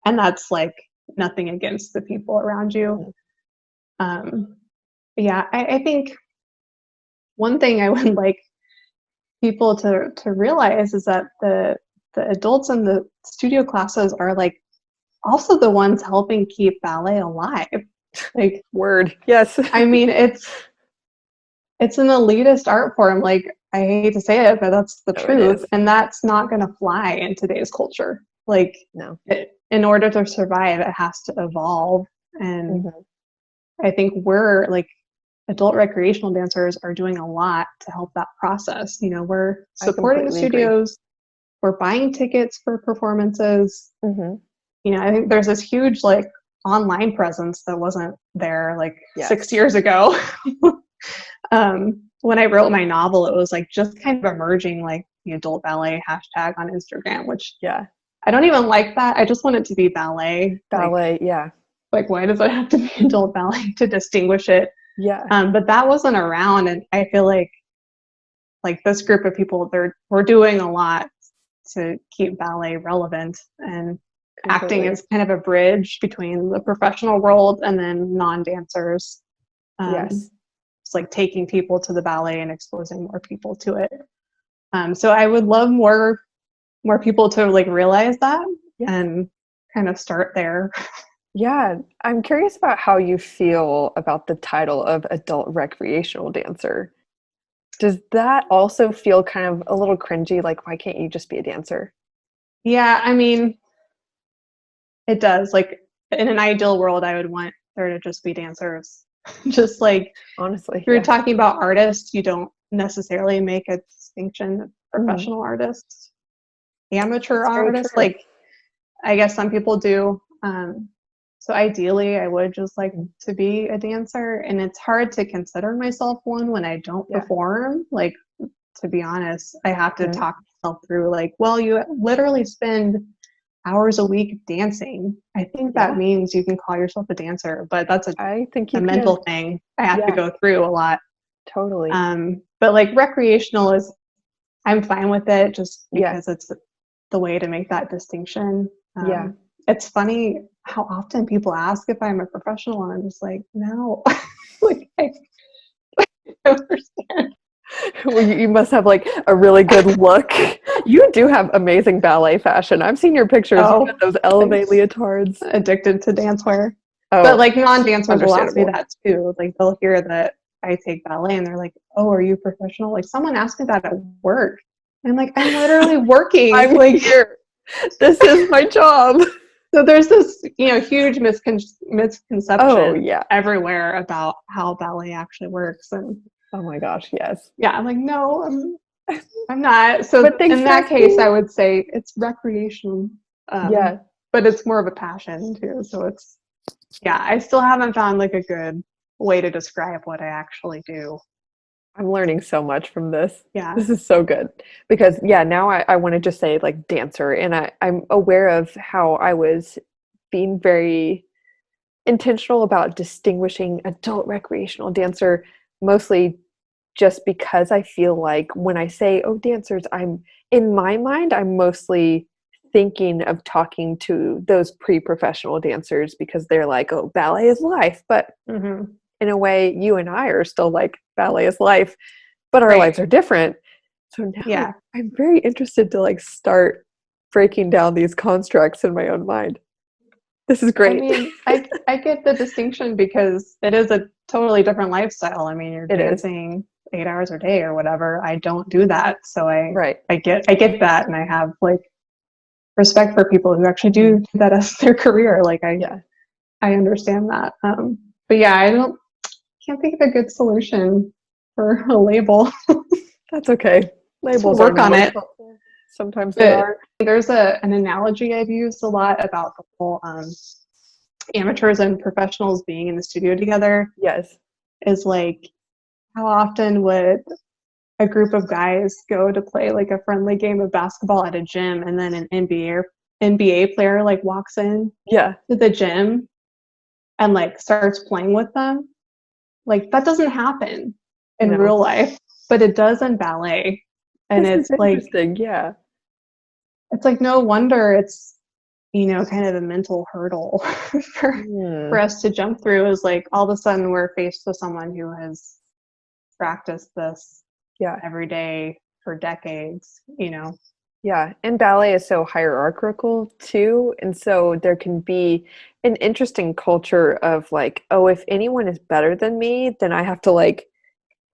B: and that's like nothing against the people around you. I think one thing I would like people to realize is that the adults in the studio classes are like also the ones helping keep ballet alive. Like
A: word. Yes.
B: I mean, it's an elitist art form. Like I hate to say it, but that's the truth. And that's not going to fly in today's culture. Like
A: no.
B: In order to survive, it has to evolve. And I think we're like adult recreational dancers are doing a lot to help that process. You know, we're supporting the studios, we're buying tickets for performances. You know, I think there's this huge like online presence that wasn't there like 6 years ago. When I wrote my novel, it was like just kind of emerging, like the adult ballet hashtag on Instagram, which I don't even like that. I just want it to be ballet.
A: Ballet,
B: Like why does it have to be adult ballet to distinguish it? But that wasn't around, and I feel like this group of people, we're doing a lot to keep ballet relevant, and acting is kind of a bridge between the professional world and then non-dancers. It's like taking people to the ballet and exposing more people to it. So I would love more people to like realize that and kind of start there.
A: Yeah, I'm curious about how you feel about the title of adult recreational dancer. Does that also feel kind of a little cringy? Like, why can't you just be a dancer?
B: Yeah, I mean, it does. Like, in an ideal world, I would want there to just be dancers. Just like,
A: honestly,
B: if you're talking about artists, you don't necessarily make a distinction of professional artists, amateur artists. Like, I guess some people do. So ideally, I would just like to be a dancer, and it's hard to consider myself one when I don't perform. Like, to be honest, I have to talk myself through like, well, you literally spend hours a week dancing. I think that means you can call yourself a dancer, but that's a mental thing I have to go through a lot.
A: Totally.
B: But like recreational is, I'm fine with it just
A: Yeah.
B: because it's the way to make that distinction.
A: Yeah.
B: It's funny how often people ask if I'm a professional, and I'm just like, no. Like, I don't understand.
A: Well, you must have like a really good look. You do have amazing ballet fashion. I've seen your pictures. You got
B: Oh,
A: those elevate
B: thanks.
A: leotards.
B: Addicted to dance wear. But
A: Oh,
B: like non-dancers will ask me
A: understandable.
B: that too. Like they'll hear that I take ballet and they're like, "Oh, are you professional?" Like someone asked me that at work. I'm like, I'm literally working.
A: I'm
B: Like,
A: here. This is my job.
B: so there's this, huge
A: Oh,
B: misconception
A: yeah.
B: everywhere about how ballet actually works. And
A: Oh my gosh, yes.
B: yeah, I'm like, no, I'm not. So
A: But thanks
B: in
A: for
B: that case,
A: asking.
B: I would say it's recreational,
A: Yeah,
B: but it's more of a passion too. So it's, yeah, I still haven't found like a good way to describe what I actually do.
A: I'm learning so much from this.
B: Yeah.
A: This is so good. Because, yeah, now I want to just say like dancer. And I'm aware of how I was being very intentional about distinguishing adult recreational dancer, mostly just because I feel like when I say, oh, dancers, I'm in my mind, I'm mostly thinking of talking to those pre-professional dancers because they're like, oh, ballet is life. But
B: Mm-hmm.
A: in a way, you and I are still like, ballet is life, but our
B: Right.
A: lives are different. So now
B: Yeah.
A: I'm very interested to like start breaking down these constructs in my own mind. This is
B: I
A: great.
B: mean, I get the distinction because it is a totally different lifestyle. I mean, you're
A: It is.
B: dancing 8 hours a day or whatever. I don't do that. So
A: Right.
B: I get that, and I have like respect for people who actually do that as their career. Like
A: Yeah.
B: I understand that. But yeah, can't think of a good solution for a label.
A: That's okay.
B: We'll
A: Labels
B: work
A: aren't
B: on
A: always
B: it.
A: helpful. Sometimes they
B: But
A: are.
B: there's an analogy I've used a lot about the whole amateurs and professionals being in the studio together
A: Yes.
B: is like, how often would a group of guys go to play like a friendly game of basketball at a gym, and then an NBA player like walks in
A: Yeah.
B: to the gym and like starts playing with them? Like that doesn't happen in
A: No.
B: real life, but it does in ballet. And
A: This is interesting. Yeah.
B: it's like no wonder it's, kind of a mental hurdle for
A: Hmm.
B: us to jump through, is like all of a sudden we're faced with someone who has practiced this
A: Yeah.
B: every day for decades.
A: Yeah. And ballet is so hierarchical too. And so there can be an interesting culture of like, oh, if anyone is better than me, then I have to like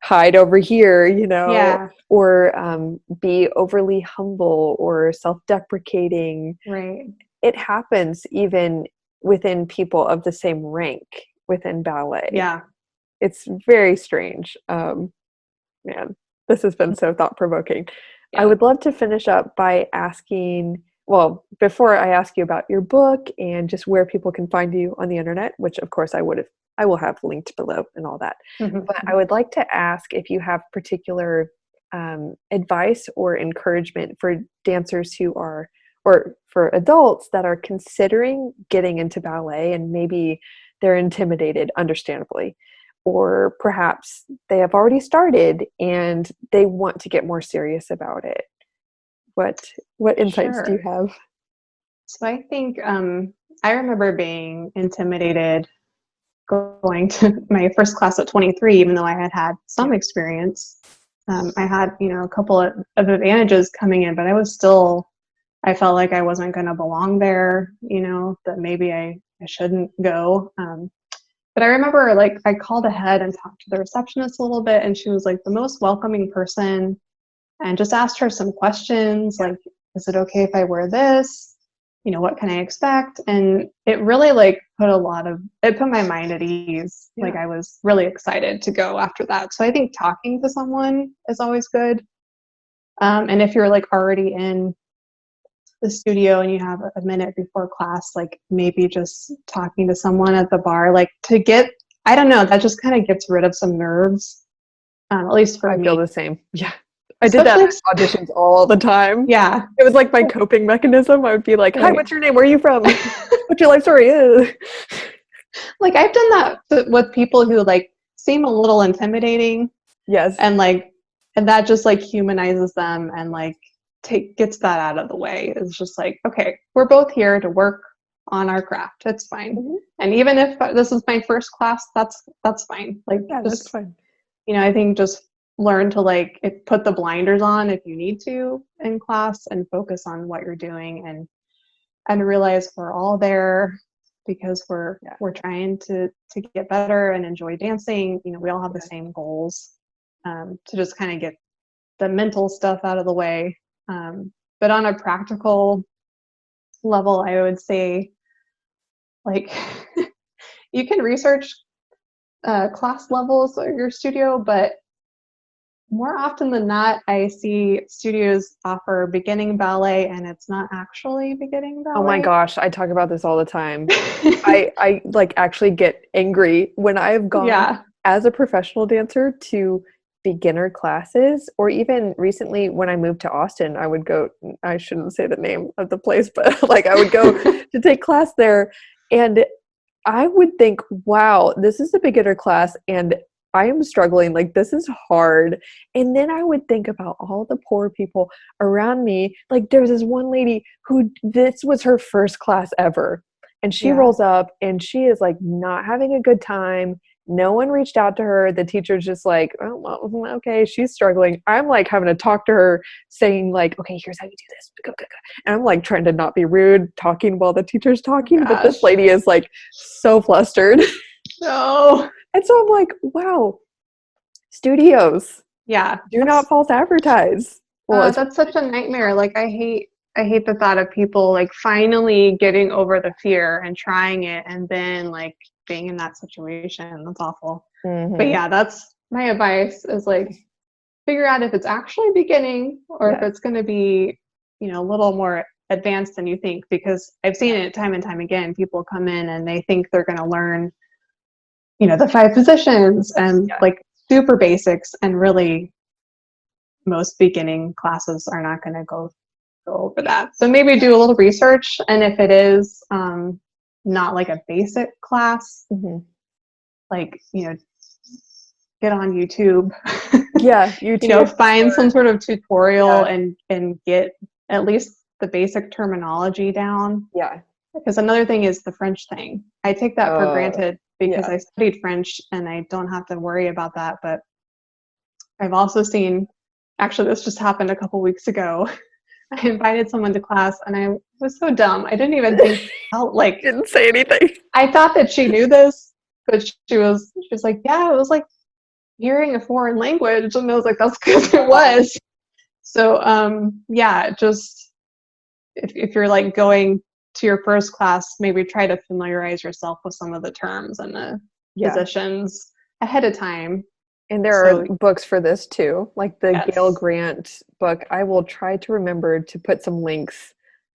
A: hide over here,
B: Yeah,
A: or be overly humble or self deprecating.
B: right.
A: It happens even within people of the same rank within ballet.
B: Yeah.
A: It's very strange. Man, this has been so thought provoking. I
B: Yeah.
A: would love to finish up by asking, well, before I ask you about your book and just where people can find you on the internet, which of course I will have linked below and all that. But I would like to ask if you have particular advice or encouragement for dancers who are, or for adults that are considering getting into ballet and maybe they're intimidated, understandably, or perhaps they have already started and they want to get more serious about it. What insights do you
B: Sure.
A: have?
B: So I think I remember being intimidated going to my first class at 23, even though I had had some
A: Yeah.
B: experience. I had, a couple of advantages coming in, but I felt like I wasn't going to belong there, that maybe I shouldn't go. But I remember like I called ahead and talked to the receptionist a little bit, and she was like the most welcoming person, and just asked her some questions
A: Yeah.
B: like, is it okay if I wear this? What can I expect? And it really like it put my mind at ease. Like
A: Yeah.
B: I was really excited to go after that. So I think talking to someone is always good. And if you're like already in the studio and you have a minute before class, like maybe just talking to someone at the bar, like I don't know, that just kind of gets rid of some nerves, at least for
A: I feel
B: me.
A: the same. Yeah. I did that
B: Especially,
A: at auditions all the time.
B: yeah,
A: It was like my coping mechanism. I would be like, "Hi,
B: right.
A: what's your name? Where are you from? What's your life story?" Ugh.
B: Like I've done that with people who like seem a little intimidating,
A: Yes.
B: And like, and that just like humanizes them and like gets that out of the way. It's just like, okay, we're both here to work on our craft. It's fine.
A: Mm-hmm.
B: And even if this is my first class, that's fine. Like,
A: Yeah,
B: just,
A: that's fine.
B: you know, I think just learn to like put the blinders on if you need to in class and focus on what you're doing, and realize we're all there because we're trying to get better and enjoy dancing. You know, we all have the same goals, to just kind of get the mental stuff out of the way. But on a practical level, I would say, like, you can research class levels at your studio, but more often than not, I see studios offer beginning ballet, and it's not actually beginning
A: Oh my
B: ballet.
A: gosh, I talk about this all the time. I like actually get angry when I've gone as a professional dancer to beginner classes, or even recently when I moved to Austin, I would go, I shouldn't say the name of the place, but like I would go to take class there, and I would think, wow, this is a beginner class and I am struggling. Like, this is hard. And then I would think about all the poor people around me. Like, there was this one lady who this was her first class ever. And she rolls up and she is like not having a good time. No one reached out to her. The teacher's just like, oh, well, okay, she's struggling. I'm like having to talk to her, saying like, okay, here's how you do this. Go, go, go. And I'm like trying to not be rude, talking while the teacher's talking. But this lady is like so flustered.
B: No.
A: And so I'm like, wow, studios.
B: Yeah.
A: Do not false advertise. Well,
B: that's such a nightmare. Like, I hate the thought of people like finally getting over the fear and trying it and then like being in that situation. That's awful.
A: mm-hmm.
B: But yeah, that's my advice, is like figure out if it's actually beginning or if it's going to be, you know, a little more advanced than you think, because I've seen it time and time again. People come in and they think they're going to learn, you know, the 5 positions and like super basics, and really most beginning classes are not going to go over that. So maybe do a little research, and if it is not like a basic class, like, you know, get on YouTube.
A: YouTube.
B: You know, find some sort of tutorial and get at least the basic terminology down. Because another thing is the French thing. I take that for granted because I studied French and I don't have to worry about that. But I've also seen, actually this just happened a couple weeks ago. I invited someone to class and I was so dumb. I didn't even think out, like,
A: didn't say anything. I
B: thought that she knew this, but she was like, yeah, it was like hearing a foreign language. And I was like, that's because it was. So just if you're like going to your first class, maybe try to familiarize yourself with some of the terms and the positions ahead of time.
A: And there are books for this too, like the Gail Grant book. I will try to remember to put some links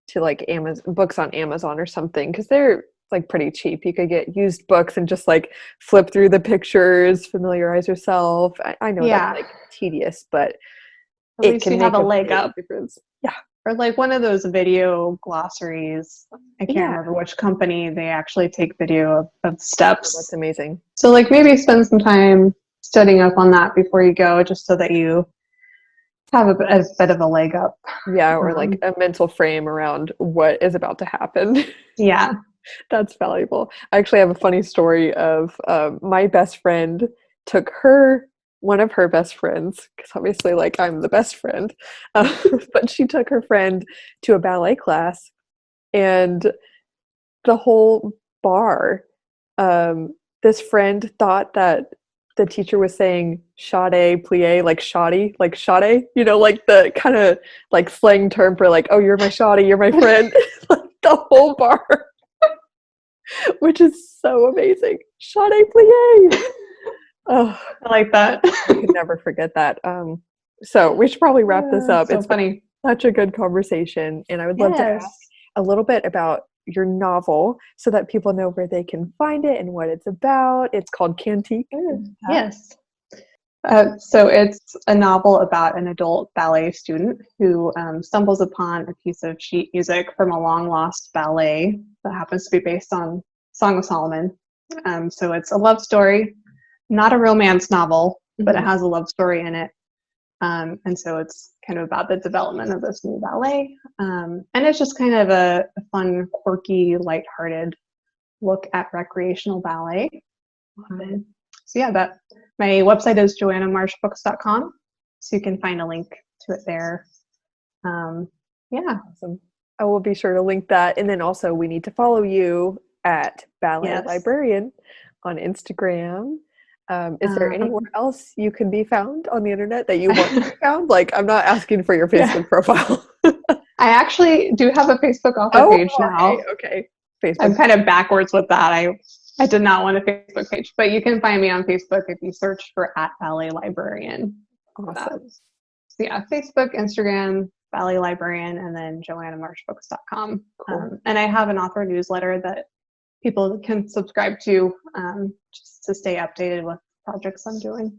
A: to like Amazon books on Amazon or something, because they're like pretty cheap. You could get used books and just like flip through the pictures, familiarize yourself. I know that's like tedious, but
B: at least you have a leg up.
A: Difference.
B: Or like one of those video glossaries. I can't remember which company, they actually take video of steps.
A: That's amazing.
B: So like maybe spend some time studying up on that before you go, just so that you have a bit of a leg up.
A: Or like a mental frame around what is about to happen. That's valuable. I actually have a funny story of my best friend took one of her best friends, because obviously like I'm the best friend, but she took her friend to a ballet class, and the whole bar, this friend thought that the teacher was saying chade, plie, like shoddy, like chade, you know, like the kind of like slang term for like, oh, you're my shoddy, you're my friend. Like the whole bar, which is so amazing. Chade, plie. Oh,
B: I like that.
A: I could never forget that. So we should probably wrap this up.
B: So it's funny.
A: Such a good conversation, and I would love to ask a little bit about your novel so that people know where they can find it and what it's about. It's called Cantique.
B: Yes. So it's a novel about an adult ballet student who stumbles upon a piece of sheet music from a long-lost ballet that happens to be based on Song of Solomon. So it's a love story, not a romance novel. but it
A: Mhm.
B: has a love story in it. And so it's kind of about the development of this new ballet. And it's just kind of a fun, quirky, lighthearted look at recreational ballet. So yeah, my website is joannamarshbooks.com. So you can find a link to it there. Yeah.
A: Awesome. I will be sure to link that. And then also we need to follow you at Ballet
B: Yes.
A: Librarian on Instagram. Is there anywhere else you can be found on the internet that you want to be found? Like, I'm not asking for your
B: Yeah.
A: Facebook profile.
B: I actually do have a Facebook author
A: Oh,
B: page
A: okay,
B: now.
A: okay. Facebook.
B: I'm kind of backwards with that. I did not want a Facebook page, but you can find me on Facebook if you search for at Ballet Librarian.
A: Awesome.
B: So yeah, Facebook, Instagram, Ballet Librarian, and then joannamarshbooks.com.
A: Cool.
B: And I have an author newsletter that people can subscribe to just to stay updated with projects I'm doing.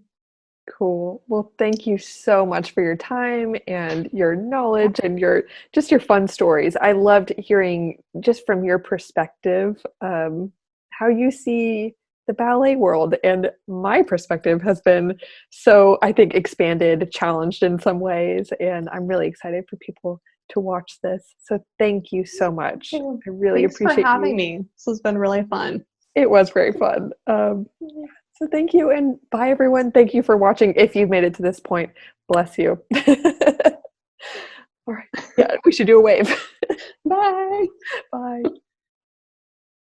A: Cool. Well, thank you so much for your time and your
B: Yeah.
A: knowledge and your just your fun stories. I loved hearing just from your perspective how you see the ballet world. And my perspective has been so, I think, expanded, challenged in some ways. And I'm really excited for people to watch this. So thank you so much. I really
B: Thanks for
A: appreciate
B: having
A: you.
B: me. This has been really fun.
A: It was very fun. So thank you, and bye everyone. Thank you for watching. If you've made it to this point, bless you. All right. Yeah, we should do a wave.
B: Bye.
A: Bye.